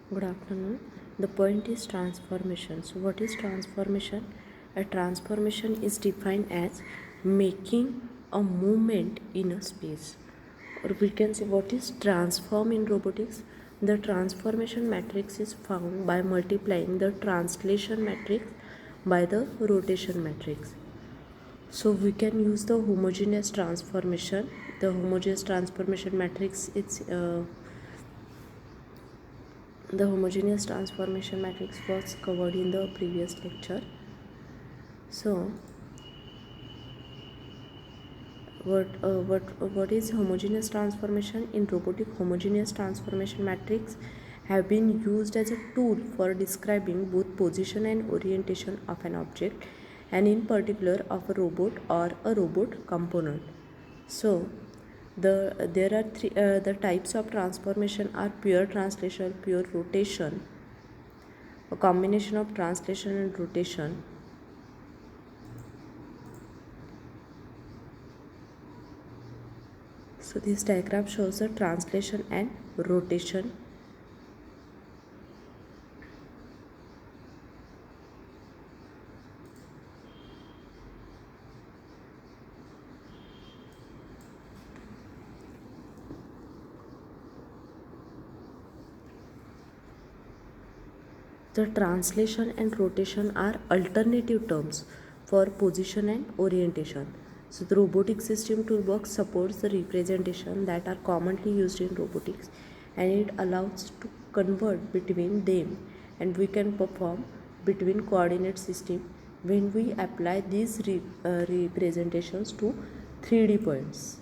Good afternoon. The point is transformation. So, what is transformation? A transformation is defined as making a movement in a space. Or we can say, what is transform in robotics? The transformation matrix is found by multiplying the translation matrix by the rotation matrix. So, we can use the homogeneous transformation. The homogeneous transformation matrix, the homogeneous transformation matrix was covered in the previous lecture. So, what is homogeneous transformation? In robotic, homogeneous transformation matrix have been used as a tool for describing both position and orientation of an object, and in particular of a robot or a robot component. So, there are the types of transformation are pure translation, pure rotation, a combination of translation and rotation. So this diagram shows the translation and rotation. The translation and rotation are alternative terms for position and orientation. So the robotic system toolbox supports the representation that are commonly used in robotics, and it allows to convert between them, and we can perform between coordinate system when we apply these representations to 3D points.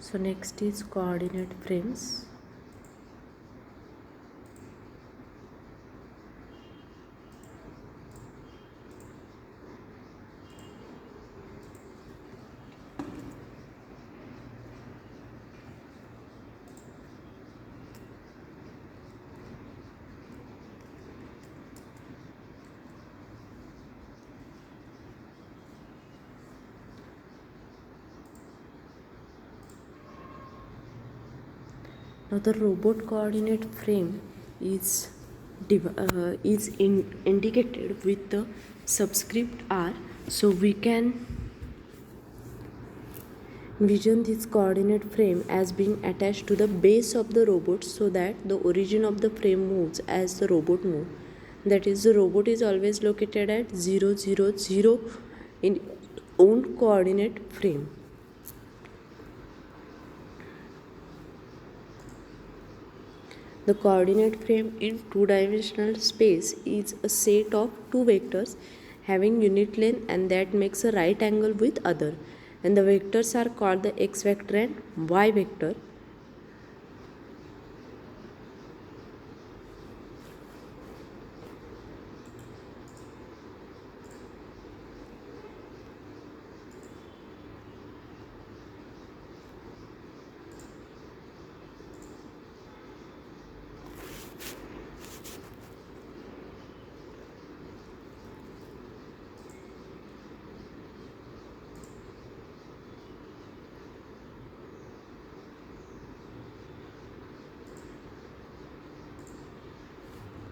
So next is coordinate frames. Now the robot coordinate frame is indicated with the subscript R. So we can envision this coordinate frame as being attached to the base of the robot so that the origin of the frame moves as the robot moves. That is, the robot is always located at 0, 0, 0 in own coordinate frame. The coordinate frame in two-dimensional space is a set of two vectors having unit length and that makes a right angle with other. And the vectors are called the x vector and y vector.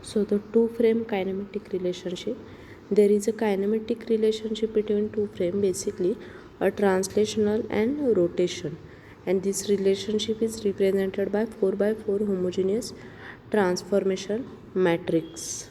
So the two frame kinematic relationship, there is a kinematic relationship between two frame, basically a translational and rotation, and this relationship is represented by 4 by 4 homogeneous transformation matrix.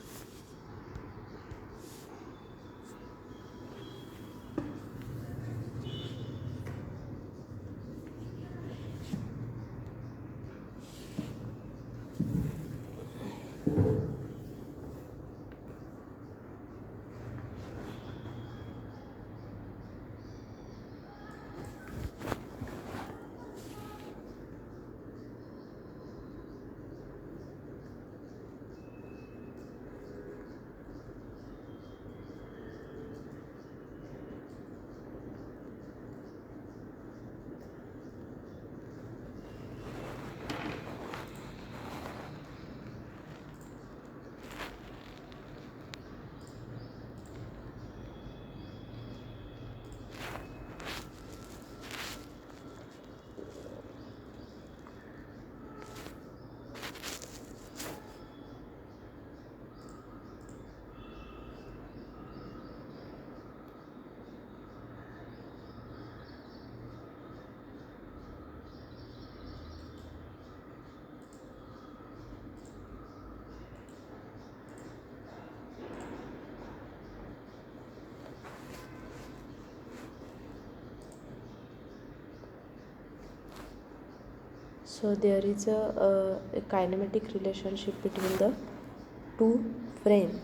So there is a kinematic relationship between the two frame,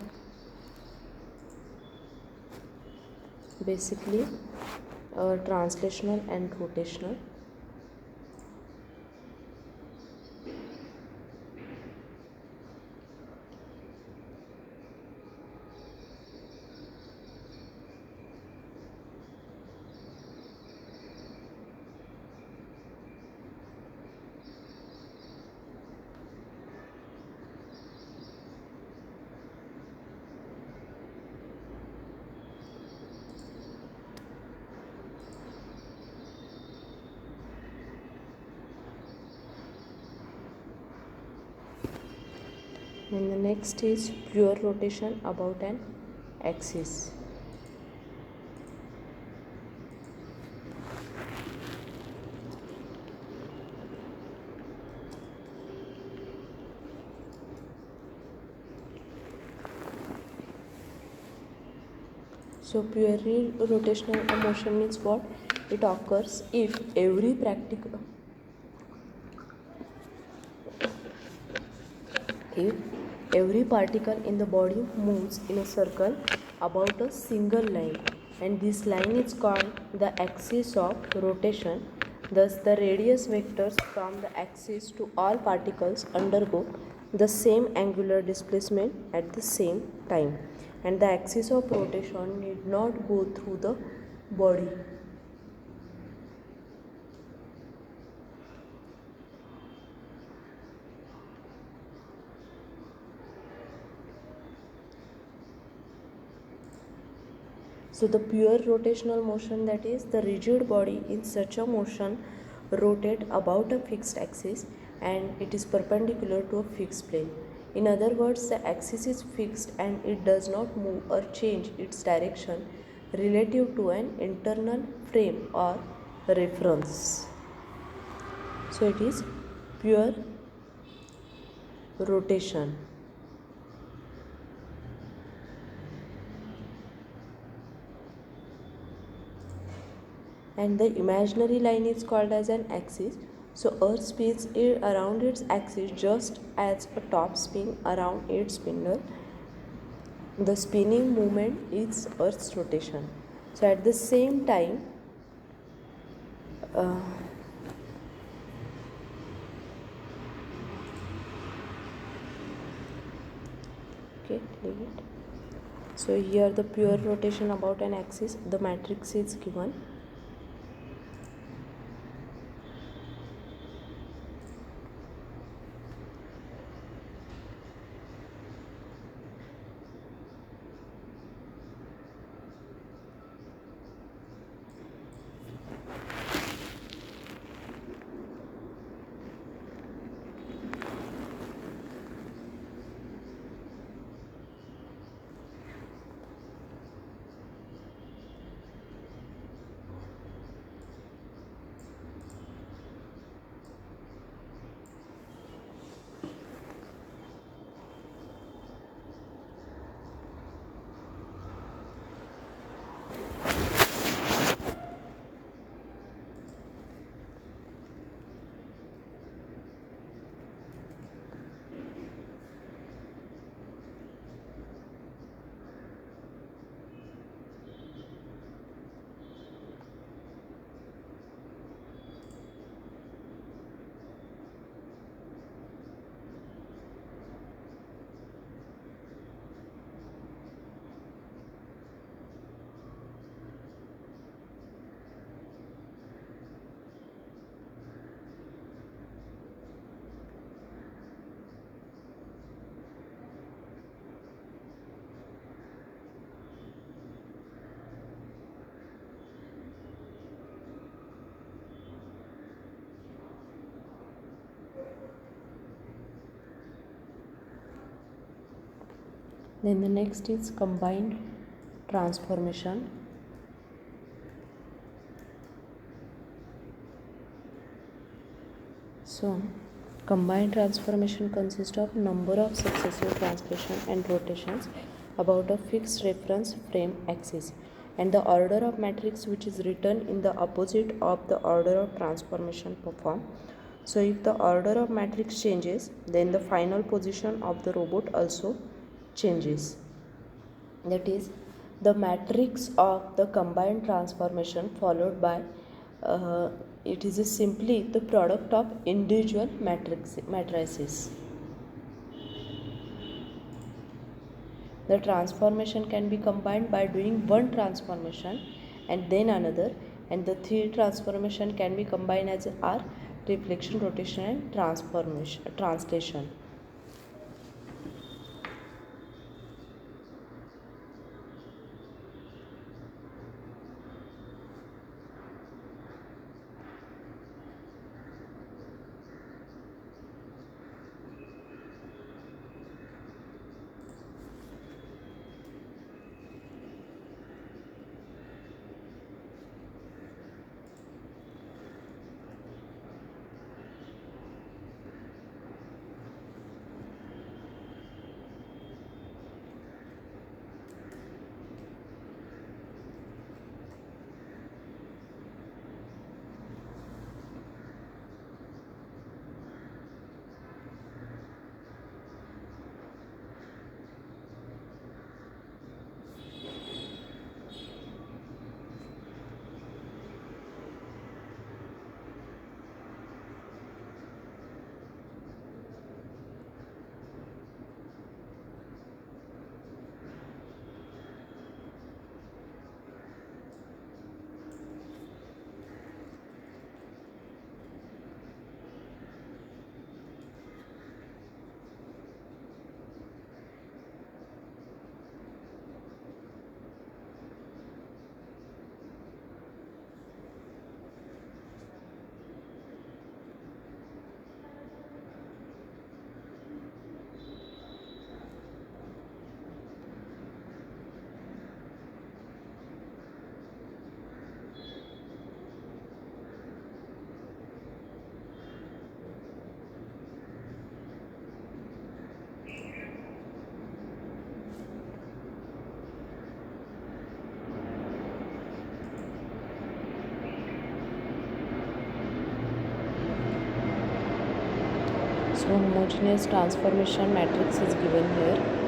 basically translational and rotational. And the next is pure rotation about an axis. So purely rotational motion means what? It occurs if every particle in the body moves in a circle about a single line, and this line is called the axis of rotation. Thus the radius vectors from the axis to all particles undergo the same angular displacement at the same time, and the axis of rotation need not go through the body. So the pure rotational motion, that is the rigid body in such a motion rotate about a fixed axis, and it is perpendicular to a fixed plane. In other words, the axis is fixed and it does not move or change its direction relative to an internal frame or reference. So it is pure rotation. And the imaginary line is called as an axis. So Earth spins around its axis just as a top spin around its spindle. The spinning movement is Earth's rotation. So at the same time, okay, leave it. So here the pure rotation about an axis, the matrix is given. Then the next is combined transformation. So combined transformation consists of number of successive translation and rotations about a fixed reference frame axis and the order of matrix which is written in the opposite of the order of transformation performed. So if the order of matrix changes, then the final position of the robot also changes. That is, the matrix of the combined transformation followed by it is simply the product of individual matrices. The transformation can be combined by doing one transformation and then another, and the three transformation can be combined as are reflection, rotation and translation. homogeneous transformation matrix is given here.